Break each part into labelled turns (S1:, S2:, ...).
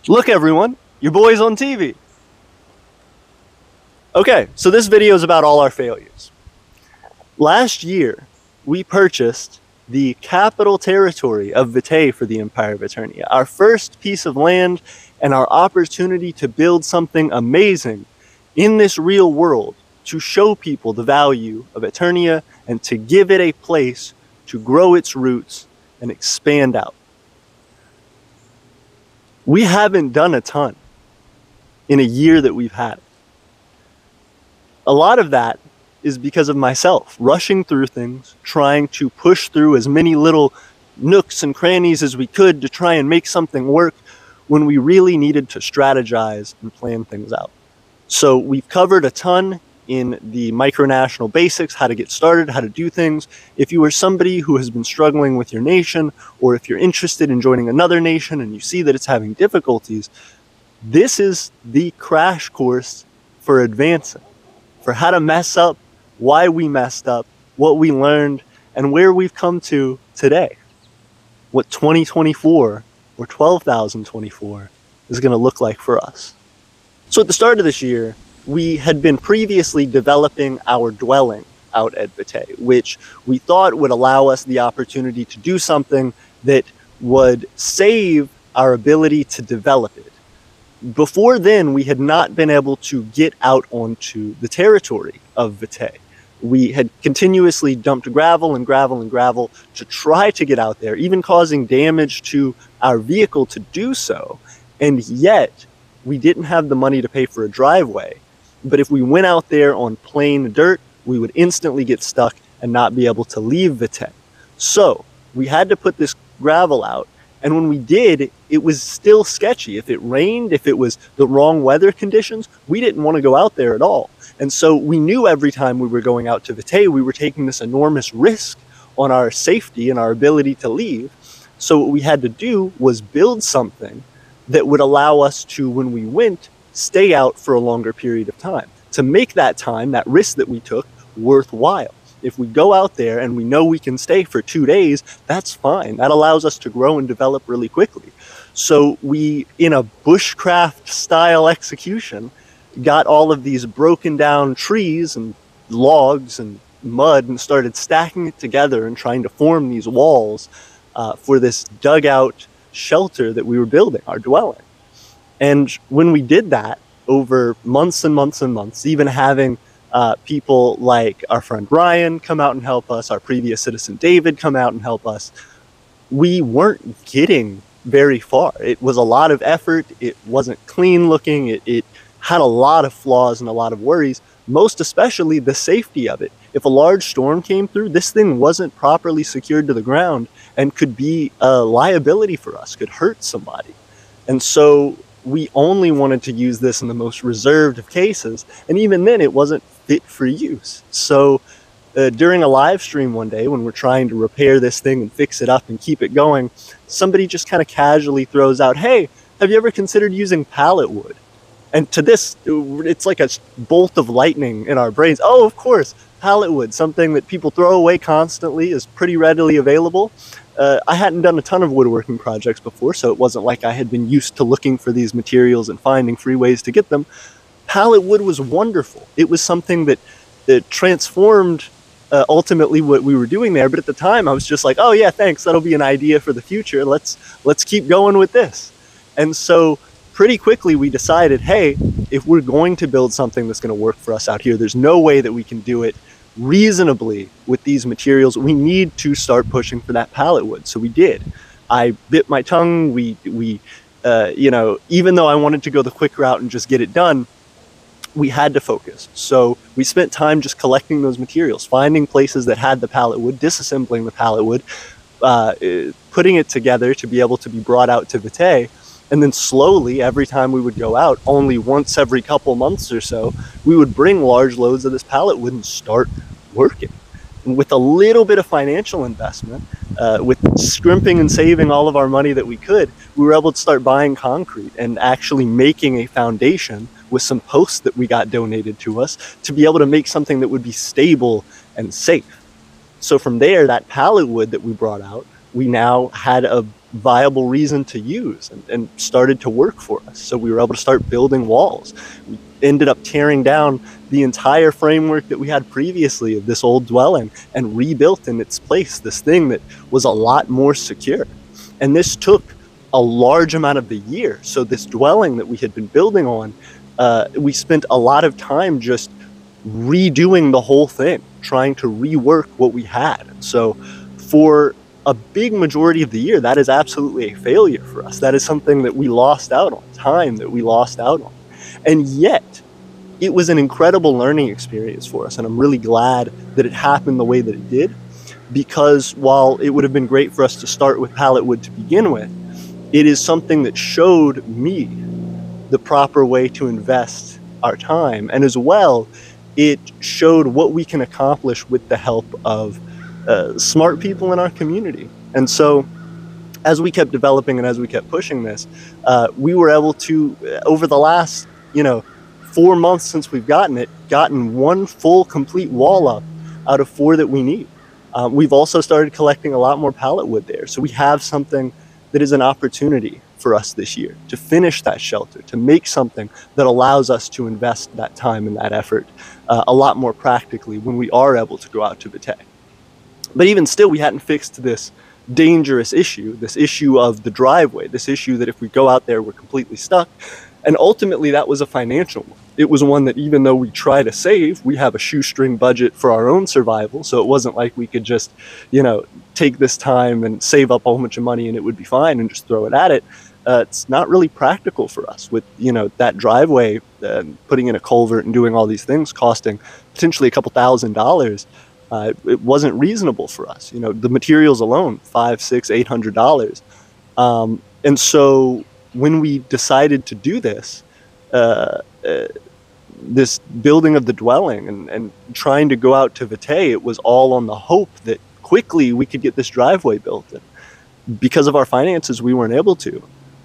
S1: Look everyone, your boy's on TV. Okay, so this video is about all our failures. Last year, we purchased the capital territory of Vitae for the Empire of Aeternia, our first piece of land and our opportunity to build something amazing in this real world, to show people the value of Aeternia and to give it a place to grow its roots and expand out. We haven't done a ton in a year that we've had. A lot of that is because of myself, rushing through things, trying to push through as many little nooks and crannies as we could to try and make something work when we really needed to strategize and plan things out. So we've covered a ton in the micronational basics, how to get started, how to do things. If you are somebody who has been struggling with your nation, or if you're interested in joining another nation and you see that it's having difficulties, this is the crash course for advancing, for how to mess up, why we messed up, what we learned, and where we've come to today. What 2024 or 12,024 is going to look like for us. So at the start of this year, we had been previously developing our dwelling out at Vitae, which we thought would allow us the opportunity to do something that would save our ability to develop it. Before then, we had not been able to get out onto the territory of Vitae. We had continuously dumped gravel and gravel and gravel to try to get out there, even causing damage to our vehicle to do so. And yet, we didn't have the money to pay for a driveway. But if we went out there on plain dirt, we would instantly get stuck and not be able to leave Vitae. So we had to put this gravel out. And when we did, it was still sketchy. If it rained, if it was the wrong weather conditions, we didn't want to go out there at all. And so we knew every time we were going out to Vitae, we were taking this enormous risk on our safety and our ability to leave. So what we had to do was build something that would allow us to, when we went, stay out for a longer period of time, to make that time, that risk that we took, worthwhile. If we go out there and we know we can stay for 2 days, that's fine. That allows us to grow and develop really quickly. So we, in a bushcraft style execution, got all of these broken down trees and logs and mud and started stacking it together and trying to form these walls for this dugout shelter that we were building, our dwelling. And when we did that over months and months and months, even having people like our friend Ryan come out and help us, our previous citizen David come out and help us, we weren't getting very far. It was a lot of effort. It wasn't clean looking. It had a lot of flaws and a lot of worries, most especially the safety of it. If a large storm came through, this thing wasn't properly secured to the ground and could be a liability for us, could hurt somebody. And so we only wanted to use this in the most reserved of cases, and even then it wasn't fit for use. So during a live stream one day when we're trying to repair this thing and fix it up and keep it going, somebody just kind of casually throws out, "Hey, have you ever considered using pallet wood?" And to this, it's like a bolt of lightning in our brains. Oh, of course, pallet wood, something that people throw away constantly, is pretty readily available. I hadn't done a ton of woodworking projects before, so it wasn't like I had been used to looking for these materials and finding free ways to get them. Pallet wood was wonderful. It was something that transformed ultimately what we were doing there. But at the time, I was just like, "Oh yeah, thanks. That'll be an idea for the future. Let's keep going with this." And so pretty quickly we decided, hey, if we're going to build something that's going to work for us out here, there's no way that we can do it reasonably with these materials. We need to start pushing for that pallet wood. So we did. I bit my tongue. We you know, even though I wanted to go the quick route and just get it done, we had to focus. So we spent time just collecting those materials, finding places that had the pallet wood, disassembling the pallet wood, putting it together to be able to be brought out to Vitae. And then slowly, every time we would go out, only once every couple months or so, we would bring large loads of this pallet wood and start working. And with a little bit of financial investment, with scrimping and saving all of our money that we could, we were able to start buying concrete and actually making a foundation with some posts that we got donated to us to be able to make something that would be stable and safe. So from there, that pallet wood that we brought out, we now had a viable reason to use, and started to work for us. So we were able to start building walls. We ended up tearing down the entire framework that we had previously of this old dwelling and rebuilt in its place this thing that was a lot more secure. And this took a large amount of the year. So this dwelling that we had been building on, we spent a lot of time just redoing the whole thing, trying to rework what we had. And so for a big majority of the year, that is absolutely a failure for us. That is something that we lost out on, time that we lost out on. And yet, it was an incredible learning experience for us, and I'm really glad that it happened the way that it did, because while it would have been great for us to start with Pallet Wood to begin with, it is something that showed me the proper way to invest our time, and as well, it showed what we can accomplish with the help of smart people in our community. And so as we kept developing and as we kept pushing this, we were able to, over the last 4 months since we've gotten one full complete wall up out of 4 that we need. We've also started collecting a lot more pallet wood there, so we have something that is an opportunity for us this year to finish that shelter, to make something that allows us to invest that time and that effort a lot more practically when we are able to go out to Vitae. But even still, we hadn't fixed this dangerous issue, this issue of the driveway, this issue that if we go out there, we're completely stuck. And ultimately, that was a financial one. It was one that even though we try to save, we have a shoestring budget for our own survival. So it wasn't like we could just, take this time and save up a whole bunch of money and it would be fine and just throw it at it. It's not really practical for us with, that driveway, putting in a culvert and doing all these things costing potentially a couple $1,000s. It wasn't reasonable for us. The materials alone, $500, $600, $800. And so when we decided to do this, this building of the dwelling and trying to go out to Vitae, it was all on the hope that quickly we could get this driveway built. And because of our finances, we weren't able to.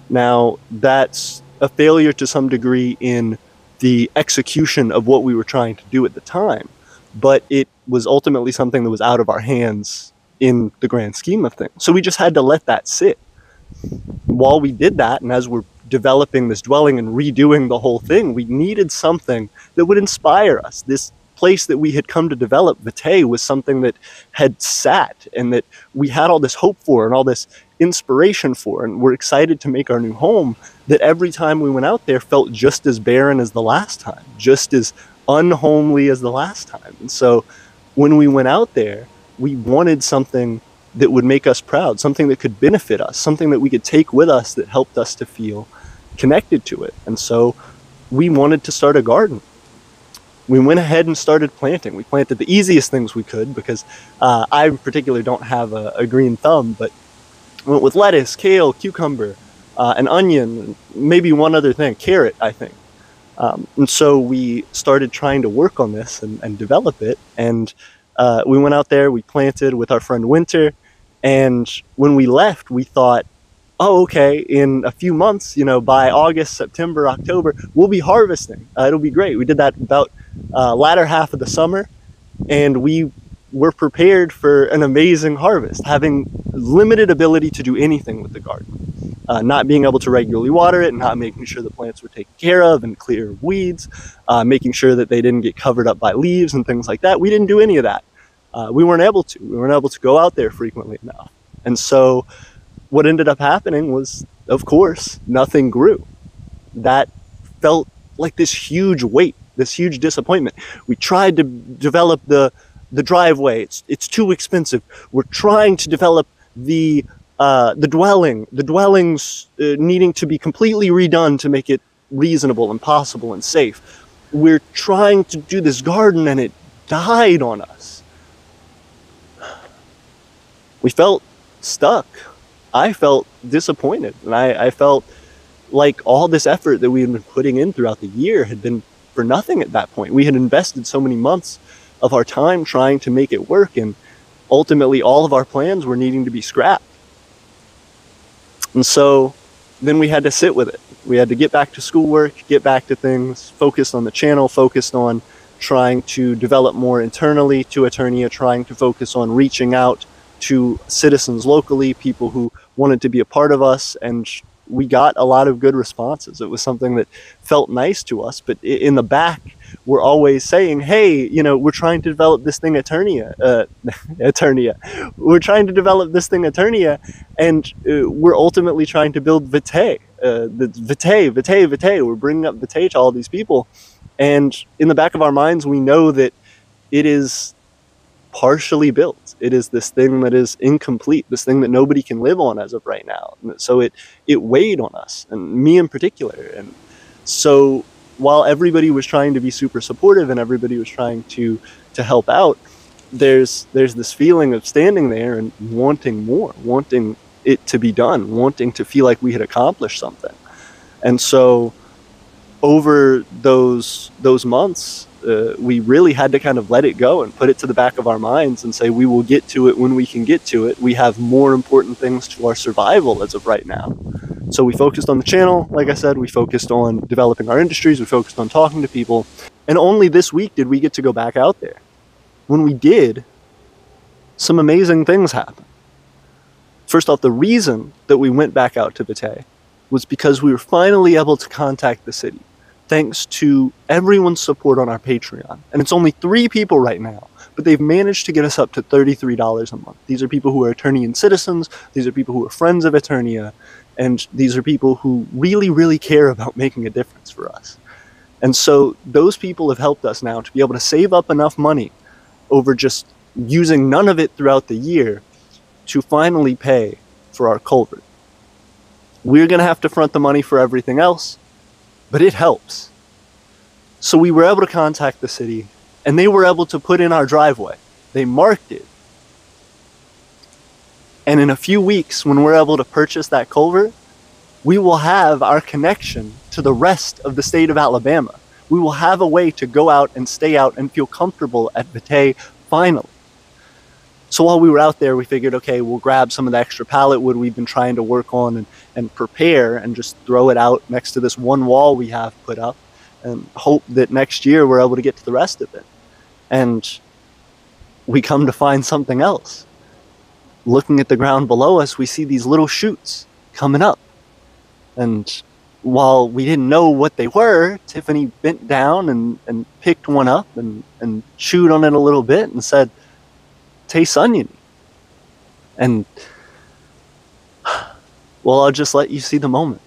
S1: Now, that's a failure to some degree in the execution of what we were trying to do at the time, but it was ultimately something that was out of our hands in the grand scheme of things. So we just had to let that sit. While we did that, and as we're developing this dwelling and redoing the whole thing, we needed something that would inspire us. This place that we had come to develop, Vitae, was something that had sat and that we had all this hope for and all this inspiration for, and we're excited to make our new home, that every time we went out there felt just as barren as the last time, just as unhomely as the last time. And so when we went out there, we wanted something that would make us proud, something that could benefit us, something that we could take with us that helped us to feel connected to it. And so we wanted to start a garden. We went ahead and started planting. We planted the easiest things we could because I in particular don't have a green thumb, but went with lettuce, kale, cucumber, an onion, and maybe one other thing, carrot, I think. And so we started trying to work on this and develop it. And we went out there, we planted with our friend Winter. And when we left, we thought, oh, okay, in a few months, by August, September, October, we'll be harvesting. It'll be great. We did that about latter half of the summer, and we were prepared for an amazing harvest, having limited ability to do anything with the garden, not being able to regularly water it, not making sure the plants were taken care of and clear of weeds, making sure that they didn't get covered up by leaves and things like that. We didn't do any of that. We weren't able to. We weren't able to go out there frequently enough. And so what ended up happening was, of course, nothing grew. That felt like this huge weight, this huge disappointment. We tried to develop the driveway. It's too expensive. We're trying to develop the dwellings needing to be completely redone to make it reasonable and possible and safe. We're trying to do this garden and it died on us. We felt stuck. I felt disappointed, and I felt like all this effort that we had been putting in throughout the year had been for nothing at that point. We had invested so many months of our time trying to make it work, and ultimately all of our plans were needing to be scrapped. And so then we had to sit with it. We had to get back to schoolwork, get back to things, focused on the channel, focused on trying to develop more internally to Aeternia, trying to focus on reaching out to citizens locally, people who wanted to be a part of us, and we got a lot of good responses. It was something that felt nice to us, but in the back, we're always saying, hey, you know, we're trying to develop this thing Aeternia, Aeternia. We're trying to develop this thing Aeternia, and we're ultimately trying to build Vitae. Vitae. We're bringing up Vitae to all these people. And in the back of our minds, we know that it is partially built. It is this thing that is incomplete, this thing that nobody can live on as of right now. So it weighed on us, and me in particular. And so while everybody was trying to be super supportive and everybody was trying to help out, there's this feeling of standing there and wanting more, wanting it to be done, wanting to feel like we had accomplished something. And so over those months, we really had to kind of let it go and put it to the back of our minds and say, we will get to it when we can get to it. We have more important things to our survival as of right now. So we focused on the channel. Like I said, we focused on developing our industries. We focused on talking to people. And only this week did we get to go back out there. When we did, some amazing things happened. First off, the reason that we went back out to Vitae was because we were finally able to contact the city, thanks to everyone's support on our Patreon. And it's only 3 people right now, but they've managed to get us up to $33 a month. These are people who are Aeternian citizens, these are people who are friends of Aeternia, and these are people who really, really care about making a difference for us. And so those people have helped us now to be able to save up enough money over just using none of it throughout the year to finally pay for our culvert. We're going to have to front the money for everything else, but it helps. So we were able to contact the city, and they were able to put in our driveway. They marked it. And in a few weeks, when we're able to purchase that culvert, we will have our connection to the rest of the state of Alabama. We will have a way to go out and stay out and feel comfortable at Vitae finally. So while we were out there, we figured, okay, we'll grab some of the extra pallet wood we've been trying to work on and prepare and just throw it out next to this one wall we have put up and hope that next year we're able to get to the rest of it. And we come to find something else. Looking at the ground below us, we see these little shoots coming up. And while we didn't know what they were, Tiffany bent down and picked one up and chewed on it a little bit and said, tastes oniony. And well, I'll just let you see the moment.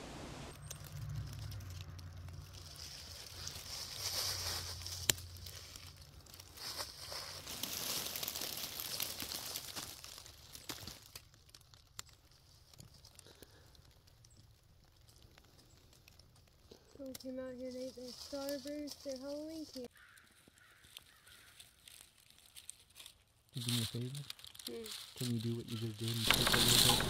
S2: We came out here and ate their starburst, their Halloween candy.
S1: Can you do me a favor? Can you do what you just did and take a little bit?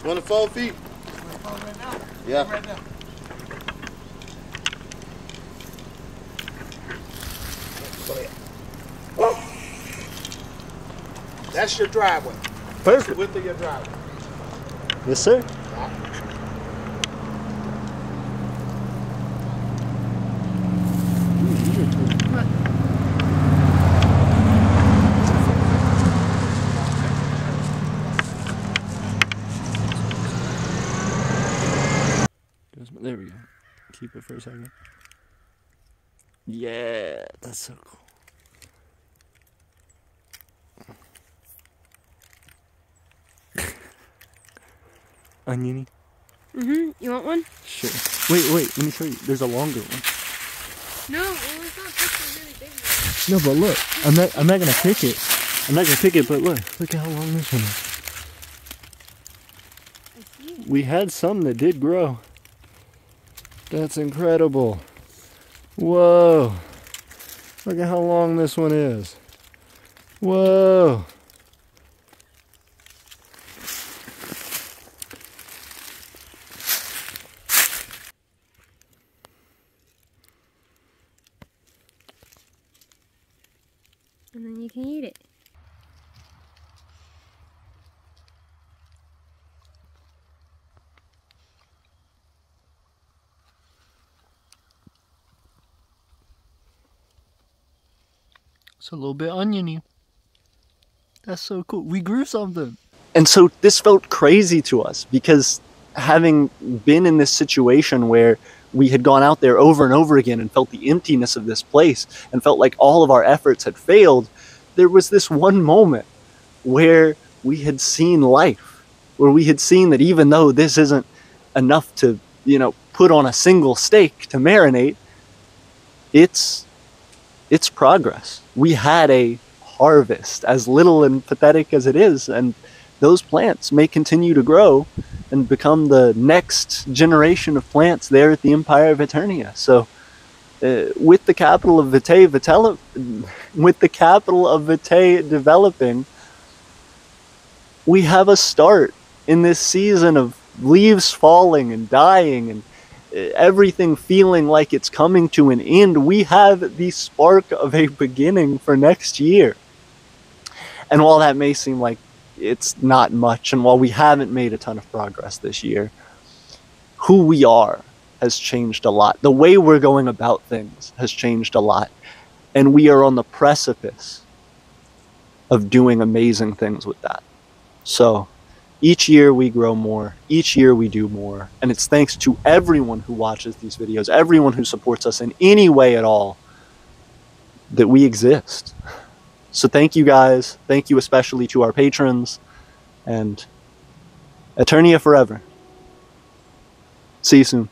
S3: You want to 4 feet?
S4: Right now?
S3: Yeah.
S4: Right now. That's your driveway.
S1: Perfect.
S4: The width of your driveway.
S1: Yes, sir. There we go. Keep it for a second. Yeah, that's so cool. Oniony?
S2: You want one?
S1: Sure. Wait, let me show you. There's a longer one.
S2: No, well, it's not such a really big one.
S1: No, but look, I'm not gonna pick it. I'm not gonna pick it, but look at how long this one is.
S2: I see it.
S1: We had some that did grow. That's incredible. Whoa. Look at how long this one is. Whoa.
S2: And then you can eat it.
S5: It's a little bit oniony. That's so cool. We grew something.
S1: And so this felt crazy to us because having been in this situation where we had gone out there over and over again and felt the emptiness of this place and felt like all of our efforts had failed, there was this one moment where we had seen life, where we had seen that even though this isn't enough to, put on a single steak to marinate, it's progress. We had a harvest, as little and pathetic as it is, and those plants may continue to grow and become the next generation of plants there at the Empire of Aeternia. So, with the capital of Vitae developing, we have a start in this season of leaves falling and dying and everything feeling like it's coming to an end. We have the spark of a beginning for next year. And while that may seem like it's not much, and while we haven't made a ton of progress this year, who we are has changed a lot. The way we're going about things has changed a lot. And we are on the precipice of doing amazing things with that. So each year we grow more, each year we do more, and it's thanks to everyone who watches these videos, everyone who supports us in any way at all, that we exist. So thank you guys, thank you especially to our patrons, and Aeternia forever. See you soon.